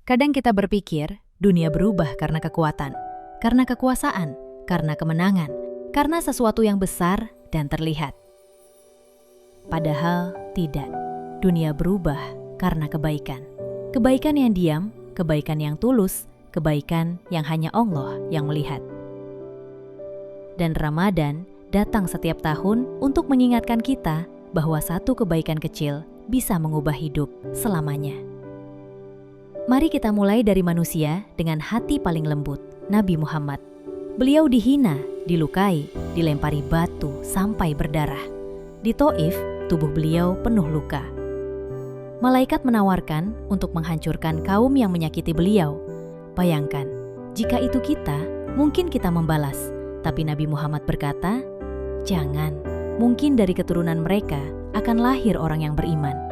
Kadang kita berpikir, dunia berubah karena kekuatan, karena kekuasaan, karena kemenangan, karena sesuatu yang besar dan terlihat. Padahal tidak, dunia berubah karena kebaikan. Kebaikan yang diam, kebaikan yang tulus, kebaikan yang hanya Allah yang melihat. Dan Ramadan datang setiap tahun untuk mengingatkan kita bahwa satu kebaikan kecil bisa mengubah hidup selamanya. Mari kita mulai dari manusia dengan hati paling lembut, Nabi Muhammad. Beliau dihina, dilukai, dilempari batu sampai berdarah. Di Taif, tubuh beliau penuh luka. Malaikat menawarkan untuk menghancurkan kaum yang menyakiti beliau. Bayangkan, jika itu kita, mungkin kita membalas. Tapi Nabi Muhammad berkata, jangan, mungkin dari keturunan mereka akan lahir orang yang beriman.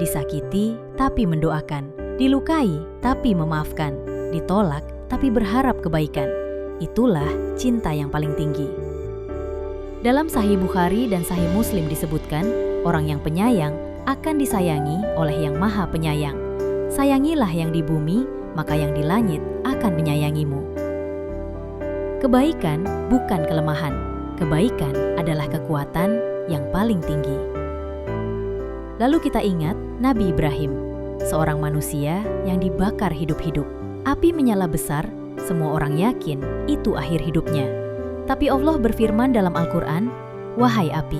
Disakiti, tapi mendoakan. Dilukai, tapi memaafkan. Ditolak, tapi berharap kebaikan. Itulah cinta yang paling tinggi. Dalam Sahih Bukhari dan Sahih Muslim disebutkan, orang yang penyayang akan disayangi oleh yang Maha Penyayang. Sayangilah yang di bumi, maka yang di langit akan menyayangimu. Kebaikan bukan kelemahan. Kebaikan adalah kekuatan yang paling tinggi. Lalu kita ingat Nabi Ibrahim, seorang manusia yang dibakar hidup-hidup. Api menyala besar, semua orang yakin itu akhir hidupnya. Tapi Allah berfirman dalam Al-Quran, "Wahai api,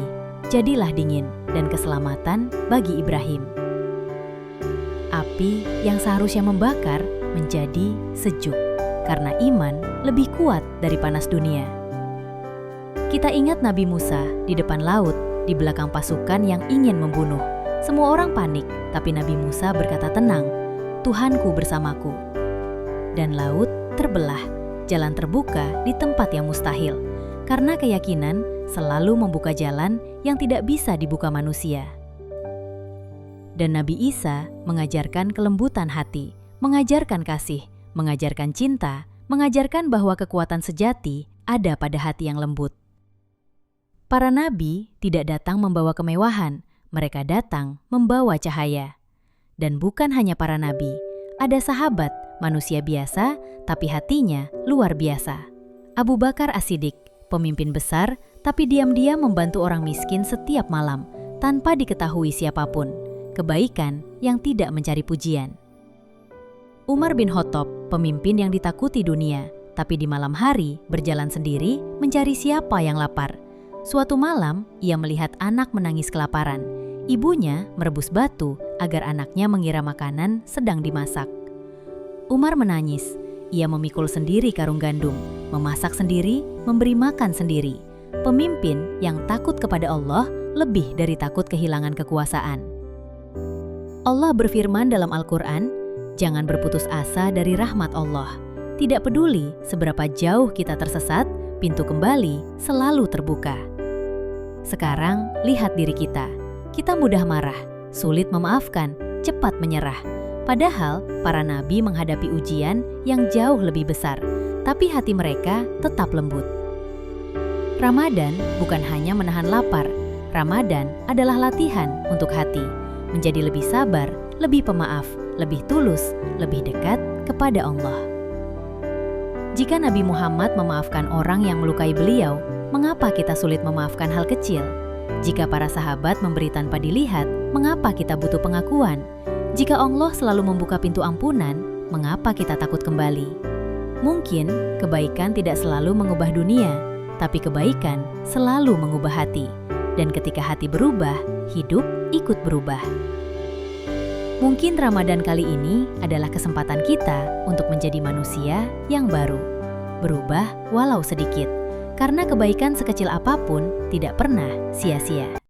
jadilah dingin dan keselamatan bagi Ibrahim." Api yang seharusnya membakar menjadi sejuk, karena iman lebih kuat dari panas dunia. Kita ingat Nabi Musa di depan laut, di belakang pasukan yang ingin membunuh. Semua orang panik, tapi Nabi Musa berkata tenang, "Tuhanku bersamaku." Dan laut terbelah, jalan terbuka di tempat yang mustahil, karena keyakinan selalu membuka jalan yang tidak bisa dibuka manusia. Dan Nabi Isa mengajarkan kelembutan hati, mengajarkan kasih, mengajarkan cinta, mengajarkan bahwa kekuatan sejati ada pada hati yang lembut. Para nabi tidak datang membawa kemewahan, mereka datang membawa cahaya. Dan bukan hanya para nabi, ada sahabat, manusia biasa, tapi hatinya luar biasa. Abu Bakar As-Siddiq, pemimpin besar, tapi diam-diam membantu orang miskin setiap malam, tanpa diketahui siapapun. Kebaikan yang tidak mencari pujian. Umar bin Khattab, pemimpin yang ditakuti dunia, tapi di malam hari berjalan sendiri mencari siapa yang lapar. Suatu malam, ia melihat anak menangis kelaparan. Ibunya merebus batu agar anaknya mengira makanan sedang dimasak. Umar menangis. Ia memikul sendiri karung gandum, memasak sendiri, memberi makan sendiri. Pemimpin yang takut kepada Allah lebih dari takut kehilangan kekuasaan. Allah berfirman dalam Al-Quran, "Jangan berputus asa dari rahmat Allah. Tidak peduli seberapa jauh kita tersesat, pintu kembali selalu terbuka." Sekarang lihat diri kita. Kita mudah marah, sulit memaafkan, cepat menyerah. Padahal para nabi menghadapi ujian yang jauh lebih besar, tapi hati mereka tetap lembut. Ramadan bukan hanya menahan lapar. Ramadan adalah latihan untuk hati, menjadi lebih sabar, lebih pemaaf, lebih tulus, lebih dekat kepada Allah. Jika Nabi Muhammad memaafkan orang yang melukai beliau, mengapa kita sulit memaafkan hal kecil? Jika para sahabat memberi tanpa dilihat, mengapa kita butuh pengakuan? Jika Allah selalu membuka pintu ampunan, mengapa kita takut kembali? Mungkin kebaikan tidak selalu mengubah dunia, tapi kebaikan selalu mengubah hati. Dan ketika hati berubah, hidup ikut berubah. Mungkin Ramadan kali ini adalah kesempatan kita untuk menjadi manusia yang baru. Berubah walau sedikit, karena kebaikan sekecil apapun tidak pernah sia-sia.